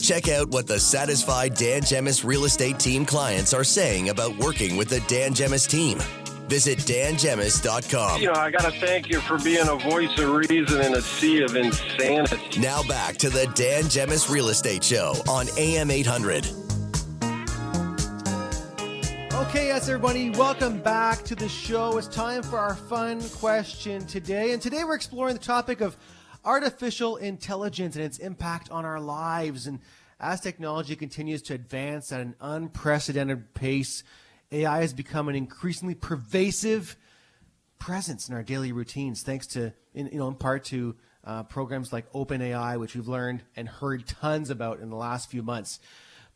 Check out what the satisfied Dan Gemis real estate team clients are saying about working with the Dan Gemis team. Visit dangemis.com. I got to thank you for being a voice of reason in a sea of insanity. Now back to the Dan Gemis Real Estate Show on AM800. Okay, yes, everybody, welcome back to the show. It's time for our fun question today. And today we're exploring the topic of artificial intelligence and its impact on our lives. And as technology continues to advance at an unprecedented pace, AI has become an increasingly pervasive presence in our daily routines, thanks to, in part to programs like OpenAI, which we've learned and heard tons about in the last few months.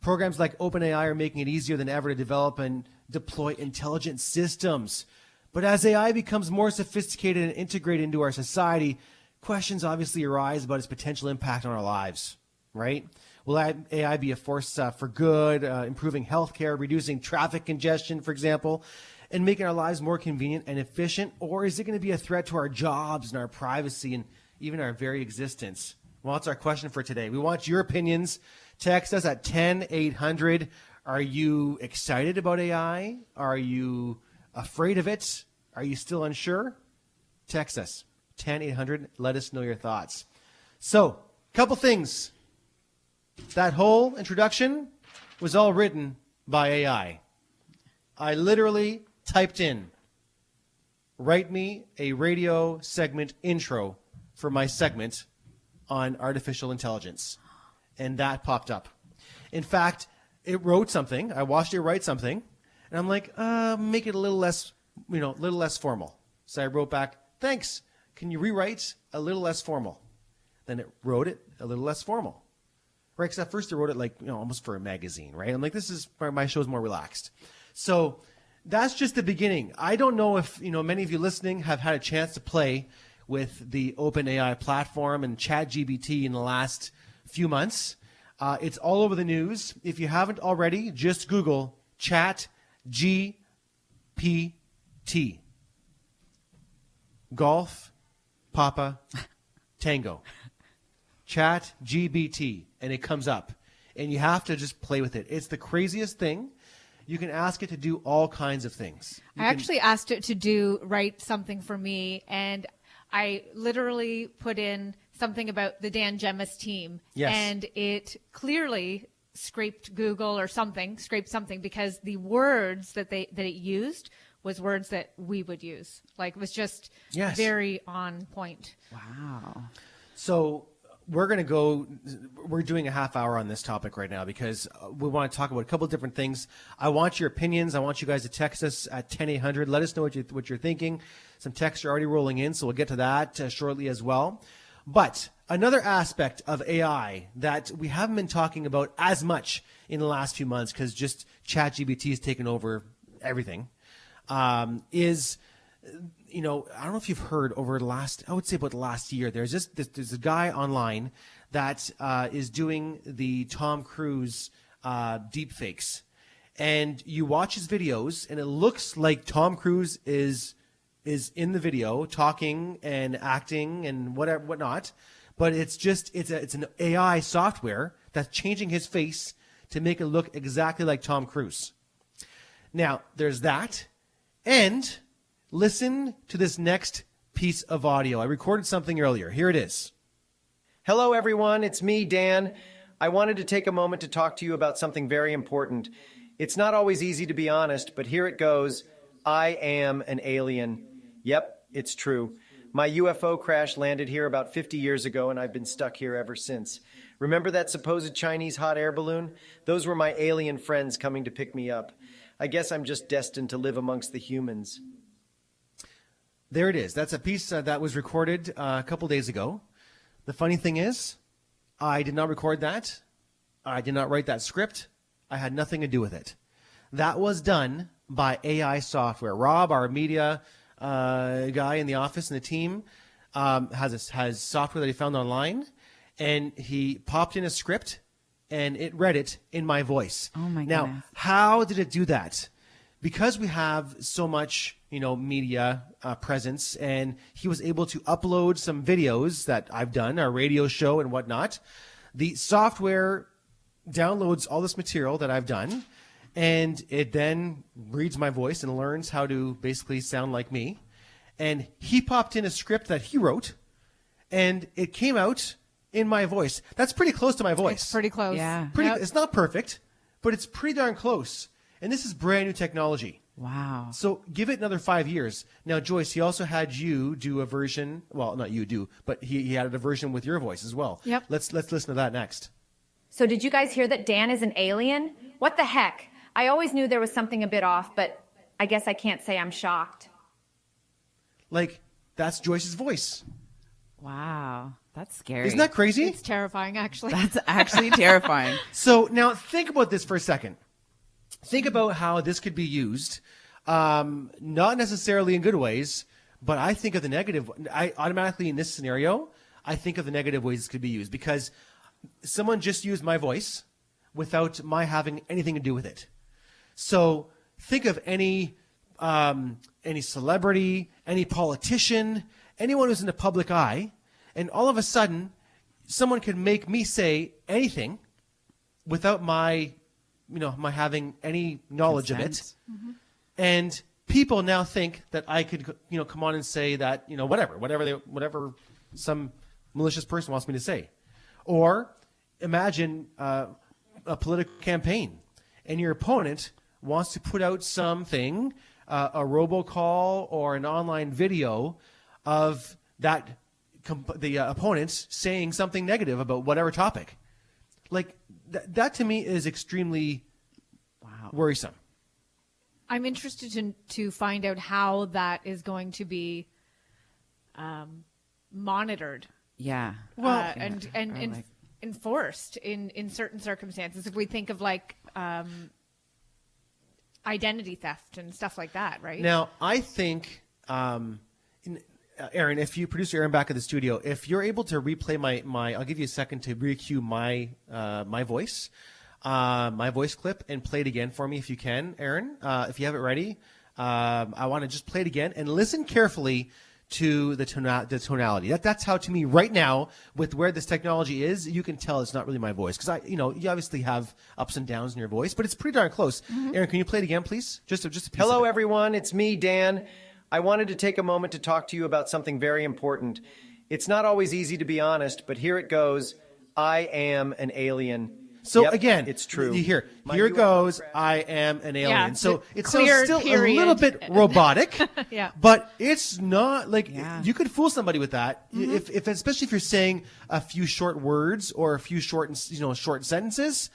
Programs like OpenAI are making it easier than ever to develop and deploy intelligent systems. But as AI becomes more sophisticated and integrated into our society, questions obviously arise about its potential impact on our lives, right? Will AI be a force for good, improving healthcare, reducing traffic congestion, for example, and making our lives more convenient and efficient? Or is it going to be a threat to our jobs and our privacy and even our very existence? Well, that's our question for today. We want your opinions. Text us at 10800. Are you excited about AI? Are you afraid of it? Are you still unsure? Text us, 10800. Let us know your thoughts. So, couple things. That whole introduction was all written by AI. I literally typed in, write me a radio segment intro for my segment on artificial intelligence. And that popped up. In fact, it wrote something. I watched it write something. And I'm like, make it a little less, little less formal. So I wrote back, thanks. Can you rewrite a little less formal? Then it wrote it a little less formal. Right, because at first I wrote it almost for a magazine, right? I'm like, this is my show's more relaxed. So that's just the beginning. I don't know if many of you listening have had a chance to play with the OpenAI platform and ChatGPT in the last few months. It's all over the news. If you haven't already, just Google ChatGPT. Golf, Papa, Tango. ChatGPT, and it comes up. And you have to just play with it. It's the craziest thing. You can ask it to do all kinds of things. I actually asked it to write something for me, and I literally put in something about the Dan Gemis team. Yes. And it clearly scraped Google or scraped something because the words that it used was words that we would use. Like, it was just very on point. Wow. So we're doing a half hour on this topic right now because we want to talk about a couple of different things. I want your opinions. I want you guys to text us at 10800. Let us know what you're thinking. Some texts are already rolling in, so we'll get to that shortly as well. But another aspect of AI that we haven't been talking about as much in the last few months because just ChatGPT has taken over everything is I don't know if you've heard over the last year, there's a guy online that is doing the Tom Cruise deep fakes. And you watch his videos, and it looks like Tom Cruise is in the video talking and acting and whatnot. But it's an AI software that's changing his face to make it look exactly like Tom Cruise. Now, there's that. And listen to this next piece of audio. I recorded something earlier. Here it is. Hello, everyone. It's me, Dan. I wanted to take a moment to talk to you about something very important. It's not always easy to be honest, but here it goes. I am an alien. Yep, it's true. My UFO crash landed here about 50 years ago, and I've been stuck here ever since. Remember that supposed Chinese hot air balloon? Those were my alien friends coming to pick me up. I guess I'm just destined to live amongst the humans. There it is. That's a piece that was recorded a couple days ago. The funny thing is, I did not record that. I did not write that script. I had nothing to do with it. That was done by AI software. Rob, our media guy in the office and the team, has software that he found online, and he popped in a script, and it read it in my voice. Oh my Now, goodness. how did it do that? Because we have so much, media presence, and he was able to upload some videos that I've done, our radio show and whatnot. The software downloads all this material that I've done, and it then reads my voice and learns how to basically sound like me. And he popped in a script that he wrote, and it came out in my voice. That's pretty close to my voice. It's pretty close. Yeah. It's not perfect, but it's pretty darn close. And this is brand new technology. Wow. So give it another 5 years. Now, Joyce, he also had you do a version. Well, not you do, but he added a version with your voice as well. Yep. Let's listen to that next. So did you guys hear that Dan is an alien? What the heck? I always knew there was something a bit off, but I guess I can't say I'm shocked. Like, that's Joyce's voice. Wow. That's scary. Isn't that crazy? It's terrifying, actually. That's actually terrifying. So now think about this for a second. Think about how this could be used, not necessarily in good ways, but I think of the negative. I automatically, in this scenario, I think of the negative ways this could be used because someone just used my voice without my having anything to do with it. So think of any celebrity, any politician, anyone who's in the public eye, and all of a sudden, someone could make me say anything without my having any knowledge of it. Mm-hmm. And people now think that I could, come on and say that, whatever some malicious person wants me to say. Or imagine a political campaign and your opponent wants to put out something, a robocall or an online video of the opponents saying something negative about whatever topic. Like that to me is extremely worrisome. I'm interested to find out how that is going to be monitored. Yeah. Well, enforced in certain circumstances. If we think of like identity theft and stuff like that, right? Now, I think, Aaron, if you producer Aaron back at the studio, if you're able to replay my I'll give you a second to re-cue my voice clip and play it again for me if you can, Aaron. If you have it ready, I want to just play it again and listen carefully to the tonality. That's how, to me, right now, with where this technology is, you can tell it's not really my voice because you obviously have ups and downs in your voice, but it's pretty darn close. Mm-hmm. Aaron, can you play it again, please? Just a piece. Hello, everyone. It's me, Dan. I wanted to take a moment to talk to you about something very important. It's not always easy to be honest, but here it goes. I am an alien. So yep, again, it's true. Here it goes. I am an alien. Yeah, so it's still a little bit robotic. Yeah. But it's not like you could fool somebody with that. Mm-hmm. If especially if you're saying a few short words or a few short sentences.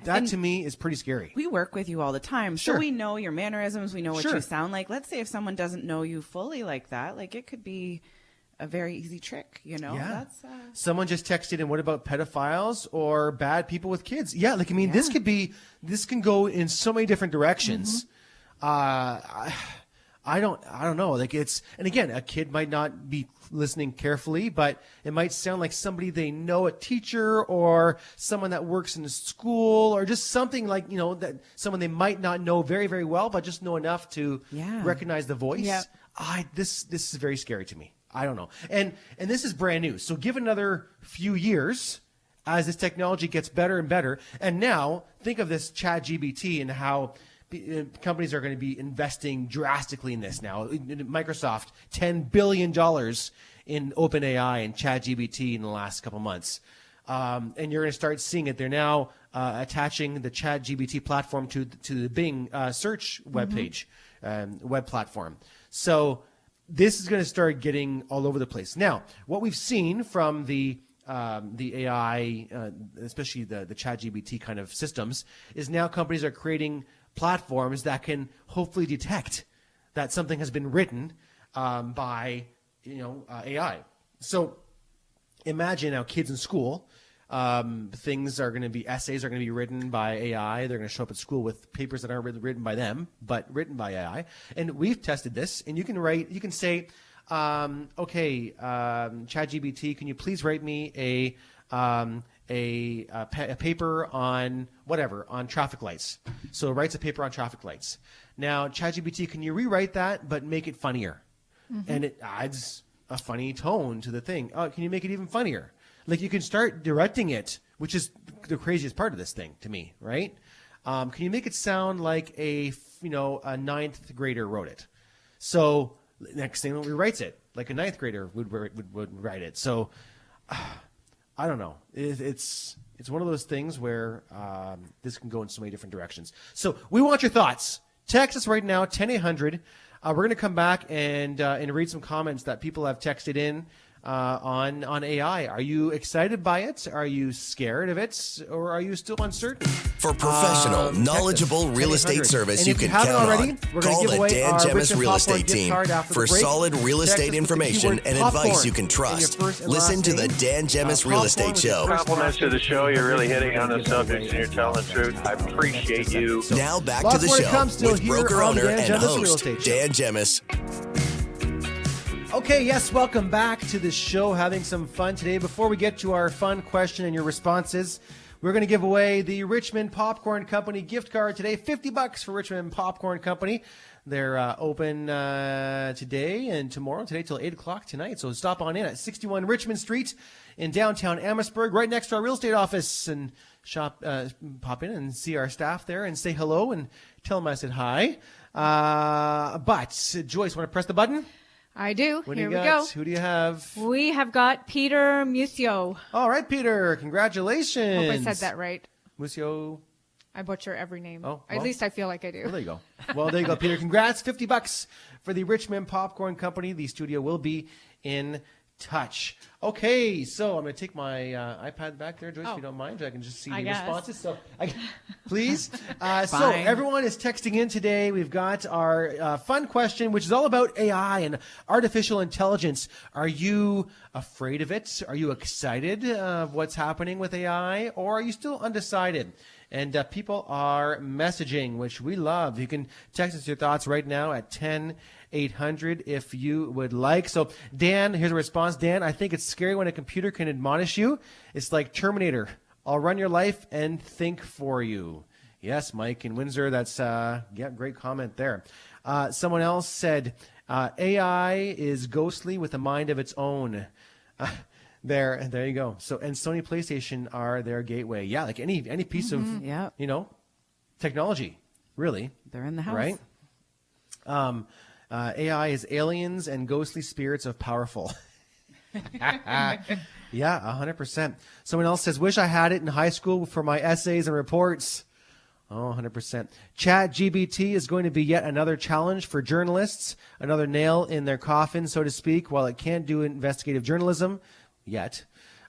To me is pretty scary. We work with you all the time, Sure. so we know your mannerisms. We know what Sure. you sound like. Let's say if someone doesn't know you fully like that, like it could be a very easy trick. Yeah. That's Someone just texted in, what about pedophiles or bad people with kids? Yeah, this can go in so many different directions. Mm-hmm. I don't know. Like and again, a kid might not be listening carefully, but it might sound like somebody they know, a teacher or someone that works in a school or just something like, that someone they might not know very, very well, but just know enough to recognize the voice. Yeah. This is very scary to me. I don't know. And this is brand new. So give it another few years as this technology gets better and better. And now think of this ChatGPT and how companies are going to be investing drastically in this now. Microsoft, $10 billion in OpenAI and ChatGPT in the last couple months. And you're going to start seeing it. They're now attaching the ChatGPT platform to the Bing search webpage, web platform. So this is going to start getting all over the place. Now, what we've seen from the AI, especially the ChatGPT kind of systems, is now companies are creating platforms that can hopefully detect that something has been written by AI. So imagine now kids in school, essays are going to be written by AI. They're going to show up at school with papers that aren't written by them, but written by AI. And we've tested this, and you can say, ChatGPT, can you please write me a paper on on traffic lights. So it writes a paper on traffic lights. Now, ChatGPT, can you rewrite that but make it funnier? Mm-hmm. And it adds a funny tone to the thing. Can you make it even funnier? Like you can start directing it, which is the craziest part of this thing to me, right? Can you make it sound like a ninth grader wrote it? So next thing he writes it like a ninth grader would write it. So I don't know. It's one of those things where this can go in so many different directions. So we want your thoughts. Text us right now, 10800. We're going to come back and read some comments that people have texted in on AI. Are you excited by it? Are you scared of it? Or are you still uncertain? For professional, knowledgeable real estate service you can count on, call the Dan Gemis Real Estate Team for solid real estate information and advice you can trust. Listen to the Dan Gemis Real Estate Show. Compliments to the show. You're really hitting on the subjects and you're telling the truth. I appreciate you. Now back to the show with broker owner and host Dan Gemis. Okay, yes, welcome back to the show. Having some fun today. Before we get to our fun question and your responses, we're going to give away the Richmond Popcorn Company gift card today. $50 for Richmond Popcorn Company. They're open today and tomorrow. Today till 8 o'clock tonight. So stop on in at 61 Richmond Street in downtown Amherstburg, right next to our real estate office, and pop in and see our staff there and say hello and tell them I said hi. But Joyce, want to press the button? I do. Here we go. Who do you have? We have got Peter Musio. All right, Peter. Congratulations. Hope I said that right. Musio. I butcher every name. Oh, well, at least I feel like I do. Well, there you go. Well, there you go, Peter. Congrats. $50 for the Richmond Popcorn Company. The studio will be in touch. Okay, so I'm going to take my iPad back there, Joyce, if you don't mind. I can just see the responses. So, please. So everyone is texting in today. We've got our fun question, which is all about AI and artificial intelligence. Are you afraid of it? Are you excited of what's happening with AI? Or are you still undecided? And people are messaging, which we love. You can text us your thoughts right now at 10800 if you would like. So, Dan, here's a response. Dan, I think it's scary when a computer can admonish you. It's like Terminator. I'll run your life and think for you. Yes, Mike in Windsor. That's great comment there. Someone else said, AI is ghostly with a mind of its own. There you go. So, and Sony PlayStation are their gateway. Yeah, like any piece of technology, really. They're in the house, right? AI is aliens and ghostly spirits of powerful. Yeah, 100%. Someone else says, wish I had it in high school for my essays and reports. Oh, 100%. ChatGPT is going to be yet another challenge for journalists, another nail in their coffin, so to speak. While it can't do investigative journalism yet,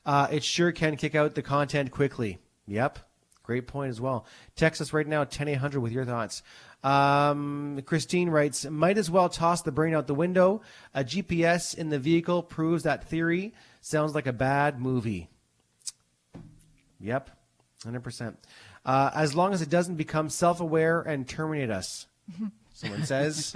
it sure can kick out the content quickly. Yep. Great point as well. Text us right now at 10800 with your thoughts. Christine writes, might as well toss the brain out the window. A GPS in the vehicle proves that theory. Sounds like a bad movie. Yep. 100%. As long as it doesn't become self-aware and terminate us. Someone says.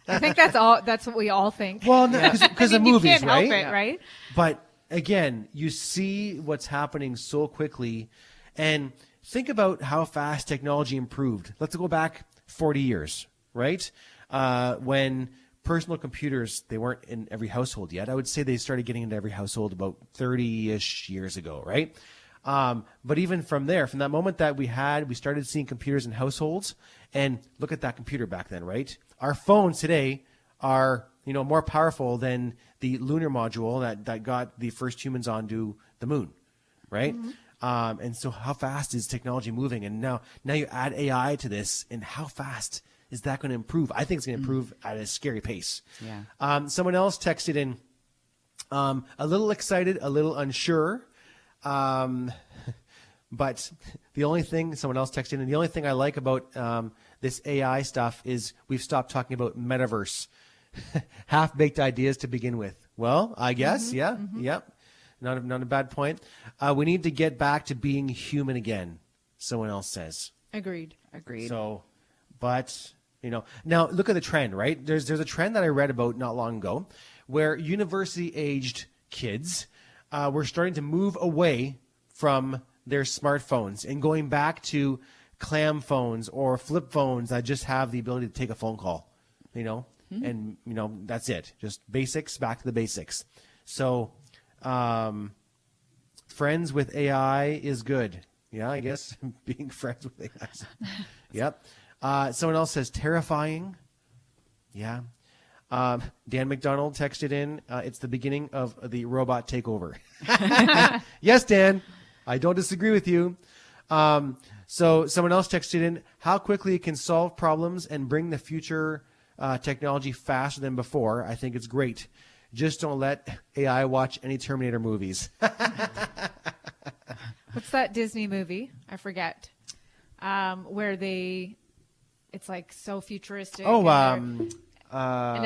I think that's what we all think. Well, because of movies, you can't right? help it, right? But again, you see what's happening so quickly, and think about how fast technology improved. Let's go back 40 years, right? When personal computers, they weren't in every household yet. I would say they started getting into every household about 30-ish years ago, right? But even from there, from that moment that we started seeing computers in households, and look at that computer back then, right? Our phones today are, more powerful than the lunar module that got the first humans onto the moon, right? Mm-hmm. And so how fast is technology moving? And now you add AI to this, and how fast is that going to improve? I think it's going to improve at a scary pace. Yeah. Someone else texted in, a little excited, a little unsure. But the only thing, someone else texted in, and the only thing I like about this AI stuff is we've stopped talking about metaverse. Half-baked ideas to begin with. Well, I guess, Yep. Not a bad point. We need to get back to being human again, someone else says. Agreed. So, but, now look at the trend, right? There's a trend that I read about not long ago where university-aged kids were starting to move away from their smartphones and going back to clam phones or flip phones that just have the ability to take a phone call, and, that's it. Just basics, back to the basics. So friends with AI is good. Yeah, I guess being friends with AI. Yep. Someone else says terrifying. Yeah. Dan McDonald texted in, it's the beginning of the robot takeover. Yes, Dan, I don't disagree with you. So someone else texted in, how quickly it can solve problems and bring the future technology faster than before. I think it's great. Just don't let AI watch any Terminator movies. What's that Disney movie? I forget. Where it's like so futuristic. Oh, and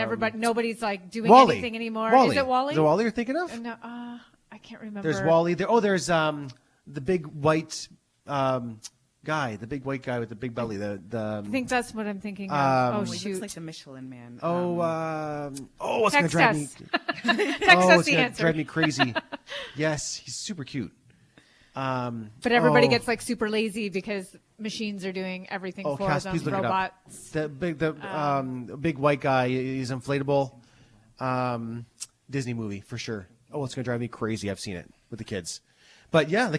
everybody, nobody's like doing WALL-E. anything anymore. WALL-E. Is it WALL-E? Is it WALL-E you're thinking of? No, I can't remember. There's WALL-E. There's the big white guy, the big white guy with the big belly. I think that's what I'm thinking of. He looks like the Michelin Man. It's going to drive me. Text us drive me crazy. Yes, he's super cute. But everybody gets like super lazy because machines are doing everything for Cass, them. please look Robots. it up. The big white guy, he's inflatable. Disney movie for sure. It's going to drive me crazy. I've seen it with the kids. But yeah,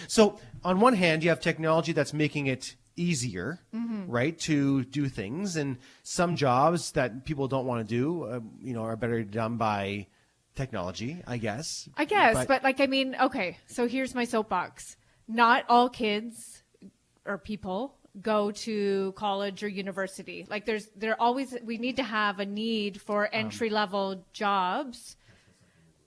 so on one hand, you have technology that's making it easier, right, to do things, and some jobs that people don't want to do, are better done by technology, I guess. But okay, so here's my soapbox. Not all kids or people go to college or university. Like we need to have a need for entry-level jobs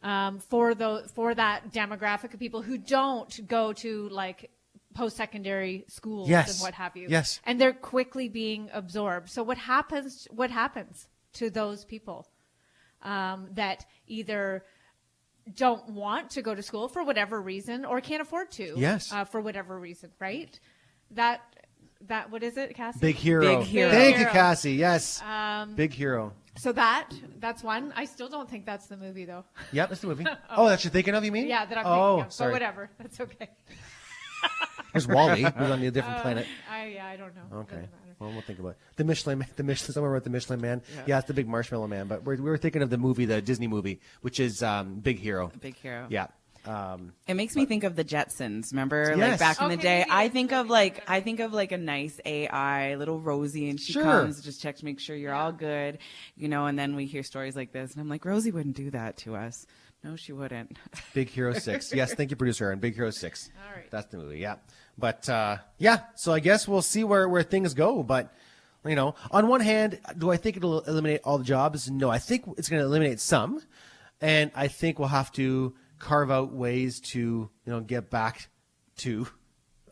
for that demographic of people who don't go to like post-secondary schools and what have you. Yes. And they're quickly being absorbed. So what happens to those people that either don't want to go to school for whatever reason or can't afford to for whatever reason, right? That what is it, Cassie? Big Hero. Big Hero. Thank you, Cassie. Yes. Big Hero. So that's one. I still don't think that's the movie, though. Yep, that's the movie. That's you're thinking of, you mean? Yeah, that I'm thinking of. Sorry. But whatever. That's okay. There's WALL-E. Who's on a different planet. I don't know. Okay. Well, we'll think about it. The Michelin, somewhere wrote the Michelin Man. Yeah, it's the big marshmallow man. But we were thinking of the movie, the Disney movie, which is Big Hero. Big Hero. Yeah. It makes me think of the Jetsons. Remember, Yes. like back in the day. maybe I think of like a nice AI, little Rosie, and she comes just checks to make sure you're all good, And then we hear stories like this, and I'm like, Rosie wouldn't do that to us. No, she wouldn't. Big Hero 6. Yes, thank you, producer Aaron. Big Hero 6. All right. That's the movie. Yeah. But so I guess we'll see where things go. But on one hand, do I think it'll eliminate all the jobs? No, I think it's going to eliminate some, and I think we'll have to carve out ways to get back to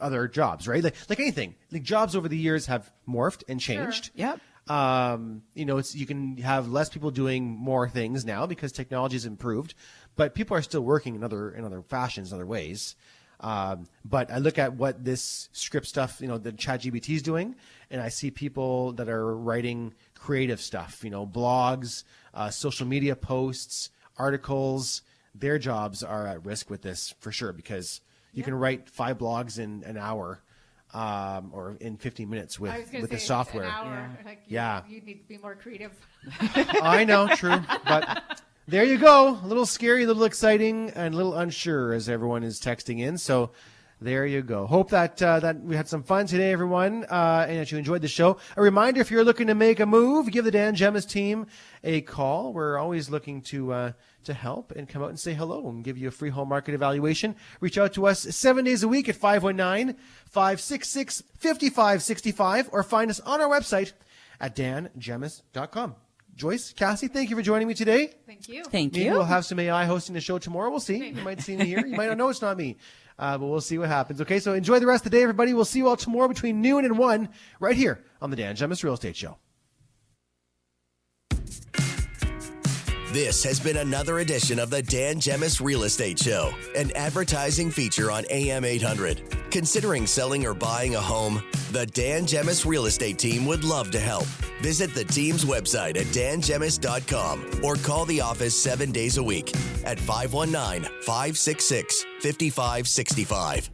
other jobs, right? Like anything. Like jobs over the years have morphed and changed. Yep. You can have less people doing more things now because technology has improved, but people are still working in other fashions, other ways. But I look at what this script stuff, the ChatGPT is doing, and I see people that are writing creative stuff, blogs, social media posts, articles. Their jobs are at risk with this for sure, because you can write 5 blogs in an hour, or in 15 minutes with the software. An hour. Yeah. You need to be more creative. I know, true. But there you go. A little scary, a little exciting, and a little unsure as everyone is texting in. So there you go. Hope that we had some fun today, everyone, and that you enjoyed the show. A reminder, if you're looking to make a move, give the Dan Gemmis team a call. We're always looking to help and come out and say hello and give you a free home market evaluation. Reach out to us 7 days a week at 519-566-5565 or find us on our website at dangemmis.com. Joyce, Cassie, thank you for joining me today. Thank you. Thank Maybe you. we'll have some AI hosting the show tomorrow. We'll see. You might see me here. You might not know it's not me. But we'll see what happens. Okay, so enjoy the rest of the day, everybody. We'll see you all tomorrow between noon and 1 right here on the Dan Gemmis Real Estate Show. This has been another edition of the Dan Gemmis Real Estate Show, an advertising feature on AM800. Considering selling or buying a home? The Dan Gemmis Real Estate Team would love to help. Visit the team's website at dangemmis.com or call the office 7 days a week at 519-566-5565.